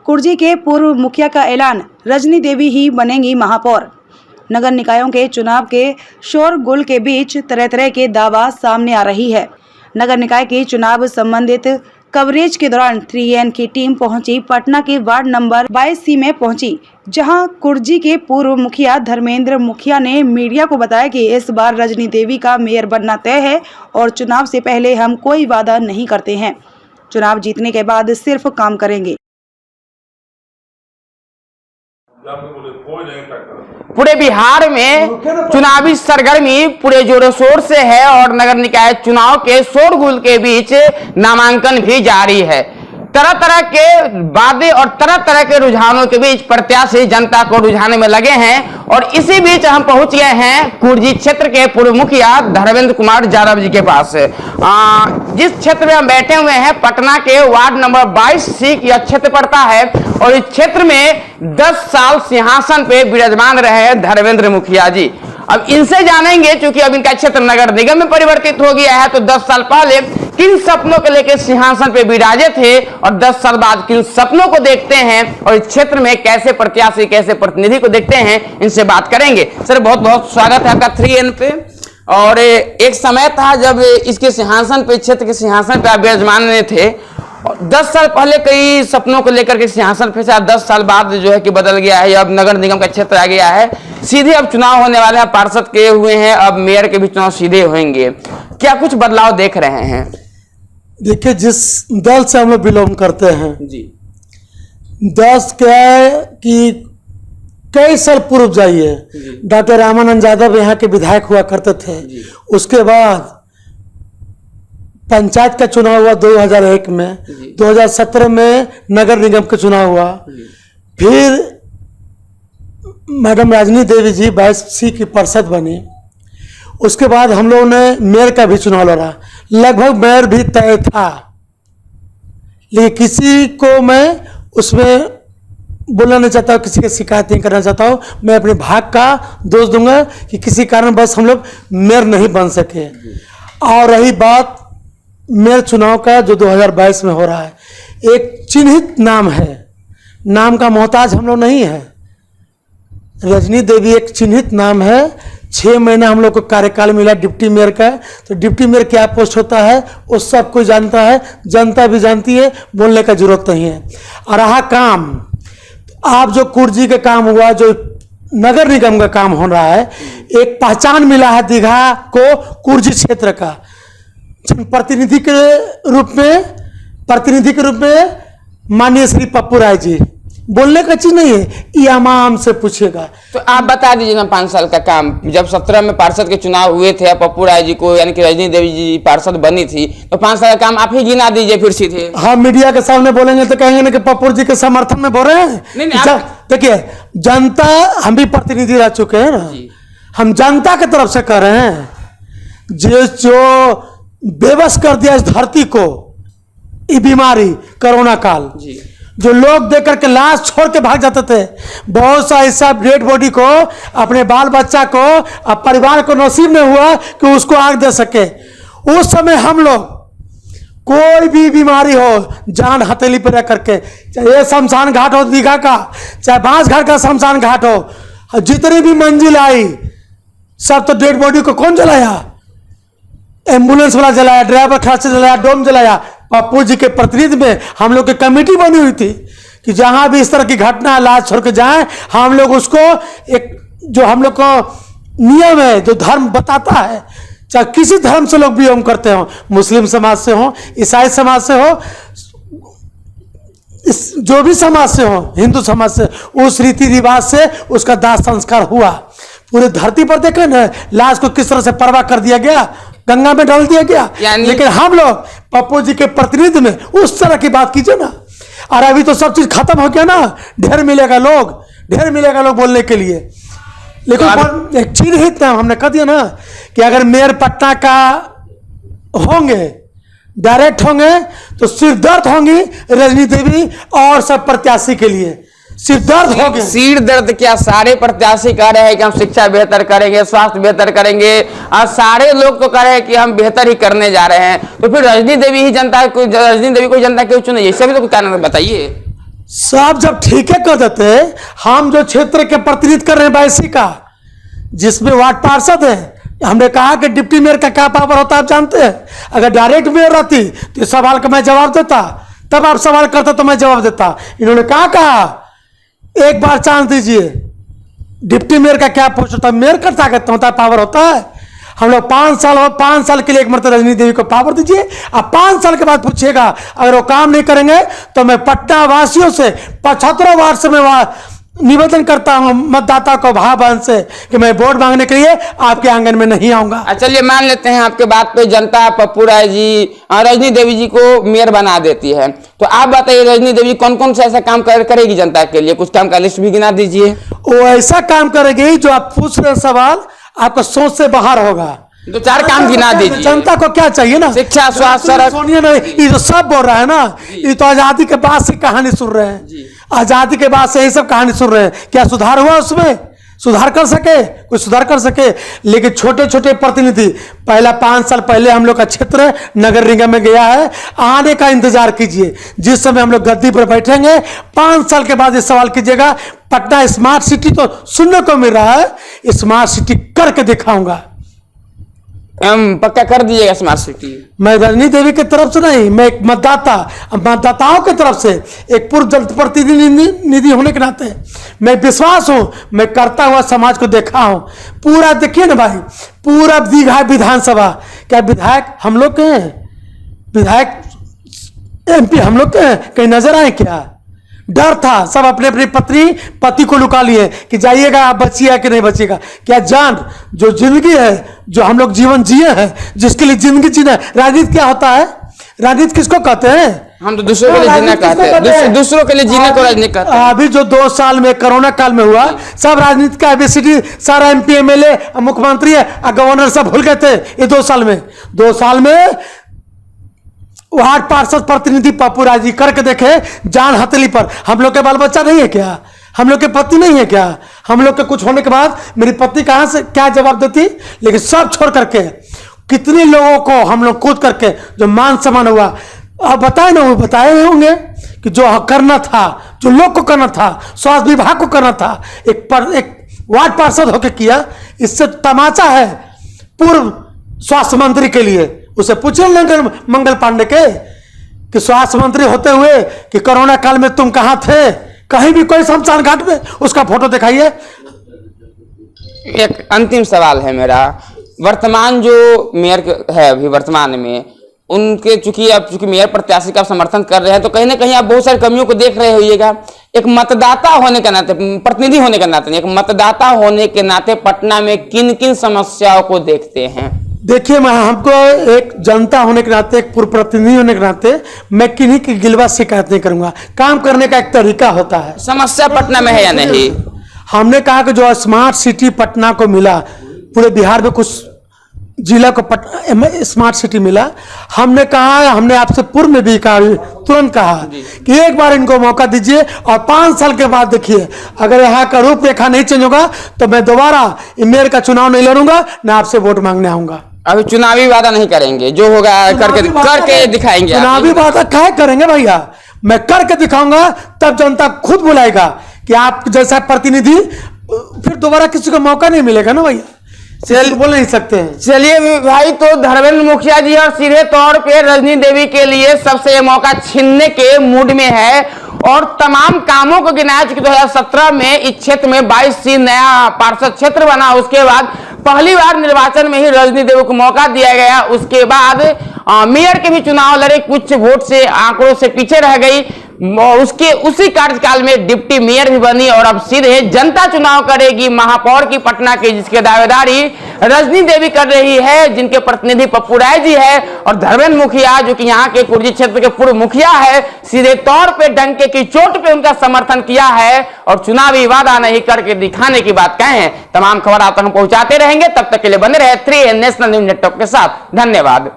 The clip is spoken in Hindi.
कुर्जी के पूर्व मुखिया का ऐलान, रजनी देवी ही बनेंगी महापौर। नगर निकायों के चुनाव के शोरगुल के बीच तरह तरह के दावा सामने आ रही है। नगर निकाय के चुनाव संबंधित कवरेज के दौरान 3N की टीम पहुंची पटना के वार्ड नंबर 22C में पहुंची, जहां कुर्जी के पूर्व मुखिया धर्मेंद्र मुखिया ने मीडिया को बताया कि इस बार रजनी देवी का मेयर बनना तय है और चुनाव से पहले हम कोई वादा नहीं करते हैं। चुनाव जीतने के बाद सिर्फ काम करेंगे। पूरे बिहार में चुनावी सरगर्मी पूरे जोरों शोर से है और नगर निकाय चुनाव के शोरगुल के बीच नामांकन भी जारी है। तरह तरह के वादे और तरह तरह के रुझानों के बीच प्रत्याशी जनता को रुझाने में लगे हैं और इसी बीच हम पहुंच गए हैं कुर्जी क्षेत्र के पूर्व मुखिया धर्मेंद्र कुमार यादव जी के पास। जिस क्षेत्र में हम बैठे हुए हैं पटना के वार्ड नंबर 22C यह क्षेत्र पड़ता है और इस क्षेत्र में 10 साल सिंहासन पे विराजमान रहे हैं धर्मेंद्र मुखिया जी। अब इनसे जानेंगे, क्योंकि अब इनका क्षेत्र नगर निगम में परिवर्तित हो गया है, तो 10 साल पहले किन सपनों को लेकर सिंहासन पे विराजे थे और 10 साल बाद किन सपनों को देखते हैं और इस क्षेत्र में कैसे प्रत्याशी कैसे प्रतिनिधि को देखते हैं, इनसे बात करेंगे। सर बहुत बहुत स्वागत है आपका 3N पे। और एक समय था जब इसके सिंहासन पे, क्षेत्र के सिंहासन पे आप विराजमान थे, 10 साल पहले कई सपनों को लेकर के सिंहासन पे से 10 साल बाद जो है कि बदल गया है। अब नगर निगम का क्षेत्र आ गया है, सीधे अब चुनाव होने वाले हैं, पार्षद के हुए हैं, अब मेयर के भी चुनाव सीधे होंगे। क्या कुछ बदलाव देख रहे हैं? देखिए, जिस दल से हम लोग बिलोंग करते हैं जी, 10 क्या है कि कई साल पूर्व जाइए, डॉक्टर रामानंद यादव यहाँ के विधायक हुआ करते थे। उसके बाद पंचायत का चुनाव हुआ 2001 में, 2017 में नगर निगम का चुनाव हुआ, फिर मैडम रजनी देवी जी 22C की पार्षद बनी। उसके बाद हम लोगों ने मेयर का भी चुनाव लड़ा, लगभग मेयर भी तय था, लेकिन किसी को मैं उसमें बोलना नहीं चाहता हूँ, किसी की शिकायत नहीं करना चाहता हूँ। मैं अपने भाग का दोष दूंगा कि किसी कारण बस हम लोग मेयर नहीं बन सके। और रही बात मेयर चुनाव का जो 2022 में हो रहा है, एक चिन्हित नाम है, नाम का मोहताज हम लोग नहीं है। रजनी देवी एक चिन्हित नाम है। 6 महीना हम लोग को कार्यकाल मिला डिप्टी मेयर का, तो डिप्टी मेयर क्या पोस्ट होता है वो सब कोई जानता है, जनता भी जानती है, बोलने का जरूरत नहीं है। और रहा काम, आप जो कुर्जी का काम हुआ, जो नगर निगम का काम हो रहा है, एक पहचान मिला है दीघा को कुर्जी क्षेत्र का। प्रतिनिधि के रूप में माननीय श्री पप्पू राय जी, बोलने का चीज नहीं है, ये आम से पूछेगा। तो आप बता दीजिए ना 5 साल का काम। जब 17 में पार्षद के चुनाव हुए थे, पप्पू राय जी को यानी कि रजनी देवी जी पार्षद बनी थी, तो 5 साल का काम आप ही गिना दीजिए फिर सीधे। हाँ, मीडिया के सामने बोलेंगे तो कहेंगे ना कि पप्पू जी के समर्थन में बोल रहे हैं। नहीं, देखिए, जनता, हम भी प्रतिनिधि रह चुके हैं ना, हम जनता की तरफ से कह रहे हैं, जो बेबस कर दिया इस धरती को ये बीमारी कोरोना काल, जो लोग देख करके लाश छोड़ के भाग जाते थे, बहुत सा ऐसा डेड बॉडी को अपने बाल बच्चा को अब परिवार को नसीब में हुआ कि उसको आग दे सके। उस समय हम लोग कोई भी बीमारी हो, जान हथेली पर रख करके, चाहे ये शमशान घाट हो दीघा का, चाहे बांस घाट का शमशान घाट हो, जितनी भी मंजिल आई सब तो डेड बॉडी को कौन जलाया? एम्बुलेंस वाला जलाया, ड्राइवर खर्च जलाया, डोम जलाया। पप्पू जी के प्रतिनिधि में हम लोग की कमेटी बनी हुई थी कि जहां भी इस तरह की घटना लाश छोड़ के जाए, हम लोग उसको एक जो हम लोग को नियम है, जो धर्म बताता है, चाहे किसी धर्म से लोग बिलोंग करते हो, मुस्लिम समाज से हो, ईसाई समाज से हो, जो भी समाज से हो, हिंदू समाज से, उस रीति रिवाज से उसका दाह संस्कार हुआ। पूरे धरती पर देखें ना, लाश को किस तरह से परवाह कर दिया गया, गंगा में डाल दिया गया। लेकिन हम लोग पप्पू जी के प्रतिनिधि में उस तरह की बात कीजिए ना। और अभी तो सब चीज खत्म हो गया ना, ढेर मिलेगा लोग बोलने के लिए। लेकिन एक चिन्हित नाम हमने कह दिया ना कि अगर मेयर पटना का होंगे, डायरेक्ट होंगे, तो सिरदर्द होंगी रजनी देवी और सब प्रत्याशी के लिए। सिर दर्द हो गया। सिर दर्द क्या, सारे प्रत्याशी कह रहे हैं कि हम शिक्षा बेहतर करेंगे, स्वास्थ्य बेहतर करेंगे, और सारे लोग तो कह रहे हैं कि हम बेहतर ही करने जा रहे हैं। तो फिर रजनी देवी को जनता क्यों चुने? इससे भी तो कारण बताइए। सब जब ठीके कर देते, हम जो क्षेत्र के प्रतिनिधित्व कर रहे हैं बैसी का, जिसमें वार्ड पार्षद है, हमने कहा कि डिप्टी मेयर का क्या पावर होता है आप जानते हैं। अगर डायरेक्ट मेयर रहती तो इस सवाल का मैं जवाब देता, तब आप सवाल करते तो मैं जवाब देता। इन्होंने कहा एक बार चांस दीजिए, डिप्टी मेयर का क्या पोस्ट होता है, मेयर का क्या पावर होता है। हम लोग 5 साल के लिए एक मरतबा रजनी देवी को पावर दीजिए, अब 5 साल के बाद पूछिएगा अगर वो काम नहीं करेंगे तो मैं पटना वासियों से 75 वार्ड से मैं निवेदन करता हूं मतदाता को भावबंद से कि मैं वोट मांगने के लिए आपके आंगन में नहीं आऊंगा। चलिए मान लेते हैं आपके बात पे जनता पप्पू राय जी रजनी देवी जी को मेयर बना देती है, तो आप बताइए रजनी देवी कौन कौन सा ऐसा काम करेगी जनता के लिए, कुछ काम का लिस्ट भी गिना दीजिए। वो ऐसा काम करेगी जो आप पूछ रहे सवाल आपका सोच से बाहर होगा। 2-4 काम गिना दीजिए। जनता को क्या चाहिए ना, शिक्षा, स्वास्थ्य, सड़क। सोनिया ने ये जो सब बोल रहा है ना, ये तो आजादी के बाद से कहानी सुन रहे हैं, आजादी के बाद से यही सब कहानी सुन रहे हैं। क्या सुधार हुआ उसमें? सुधार कर सके? कुछ सुधार कर सके? लेकिन छोटे छोटे प्रतिनिधि, पहला 5 साल पहले हम लोग का क्षेत्र नगर निगम में गया है, आने का इंतजार कीजिए। जिस समय हम लोग गद्दी पर बैठेंगे 5 साल के बाद ये सवाल कीजिएगा। पटना स्मार्ट सिटी तो सुनने को मिल रहा है, स्मार्ट सिटी करके दिखाऊंगा। पक्का कर दीजिएगा स्मार्ट सिटी। मैं रजनी देवी की तरफ से नहीं, मैं एक मतदाताओं की तरफ से एक पूर्व जनप्रतिनिधि होने के नाते मैं विश्वास हूं, मैं करता हुआ समाज को देखा हूं। पूरा देखिए ना भाई, पूरा दीघा विधानसभा, क्या विधायक हम लोग के हैं? विधायक MP हम लोग के हैं? कहीं नजर आए क्या? डर था, सब अपने अपने पति को लुका लिए कि जाइएगा आप बचिएगा कि नहीं बचिएगा। क्या जान जो जिंदगी है, जो हम लोग जीवन जिए हैं, जिसके लिए जिंदगी जीना, राजनीति क्या होता है? राजनीति किसको कहते हैं? हम तो दूसरों के लिए जीना कहते हैं, दूसरों के लिए जीने को राजनीति कहते हैं। अभी जो 2 साल में कोरोना काल में हुआ, सब राजनीति का ABCD, सारा MP MLA मुख्यमंत्री है गवर्नर सब भूल गए थे। ये 2 साल में वार्ड पार्षद प्रतिनिधि पप्पू राय जी करके देखे जान हथेली पर। हम लोग के बाल बच्चा नहीं है क्या? हम लोग के पति नहीं है क्या? हम लोग के कुछ होने के बाद मेरी पत्नी कहां से क्या जवाब देती? लेकिन सब छोड़ करके कितने लोगों को हम लोग कूद करके जो मान सम्मान हुआ, अब बताए ना, वो बताए होंगे कि जो करना था, जो लोग को करना था, स्वास्थ्य विभाग को करना था, एक वार्ड पार्षद होकर किया। इससे तमाचा है पूर्व स्वास्थ्य मंत्री के लिए। उसे पूछे मंगल पांडे के कि स्वास्थ्य मंत्री होते हुए कि कोरोना काल में तुम कहां थे? कहीं भी कोई शमशान घाट में उसका फोटो दिखाइए। एक अंतिम सवाल है मेरा, वर्तमान जो मेयर है अभी वर्तमान में, उनके चूंकि मेयर प्रत्याशी का समर्थन कर रहे हैं, तो कहीं ना कहीं आप बहुत सारी कमियों को देख रहे होइएगा। एक मतदाता होने के नाते, प्रतिनिधि होने के नाते, एक मतदाता होने के नाते पटना में किन किन समस्याओं को देखते हैं? देखिए, मैं हमको एक जनता होने के नाते, एक पूर्व प्रतिनिधि होने के नाते मैं किन्हीं की गिलवा शिकायत नहीं करूंगा। काम करने का एक तरीका होता है। समस्या पटना में है या नहीं? हमने कहा कि जो स्मार्ट सिटी पटना को मिला, पूरे बिहार में कुछ जिला को स्मार्ट सिटी मिला, हमने कहा, हमने आपसे पूर्व में भी कहा, तुरंत कहा कि एक बार इनको मौका दीजिए और 5 साल के बाद देखिए, अगर यहाँ का रूपरेखा नहीं चेंज होगा तो मैं दोबारा मेयर का चुनाव नहीं लड़ूंगा, ना आपसे वोट मांगने आऊंगा। अभी चुनावी वादा नहीं करेंगे, जो होगा करके दिखाएंगे। चुनावी वादा क्या करेंगे भैया? मैं करके दिखाऊंगा, तब जनता खुद बुलाएगा कि आप जैसा प्रतिनिधि फिर दोबारा किसी को मौका नहीं मिलेगा ना भैया, बोल नहीं सकते हैं। चलिए भाई, तो धर्मेंद्र मुखिया जी और सीधे तौर पे रजनी देवी के लिए सबसे ये मौका छीनने के मूड में है और तमाम कामों को गिनाया। चूंकि 2017 में इस क्षेत्र में 22 नया पार्षद क्षेत्र बना, उसके बाद पहली बार निर्वाचन में ही रजनी देवी को मौका दिया गया। उसके बाद मेयर के भी चुनाव लड़े, कुछ वोट से आंकड़ों से पीछे रह गई। उसके उसी कार्यकाल में डिप्टी मेयर भी बनी और अब सीधे जनता चुनाव करेगी महापौर की पटना की, जिसके दावेदारी रजनी देवी कर रही है, जिनके प्रतिनिधि पप्पू राय जी है और धर्मेंद्र मुखिया जो कि यहाँ के कुर्जी क्षेत्र के पूर्व मुखिया है, सीधे तौर पे डंके की चोट पे उनका समर्थन किया है और चुनावी वादा नहीं करके दिखाने की बात कहें। तमाम खबर आप तक हम पहुंचाते रहेंगे, तब तक के लिए बने रहे 3 नेशनल न्यूज नेटवर्क के साथ। धन्यवाद।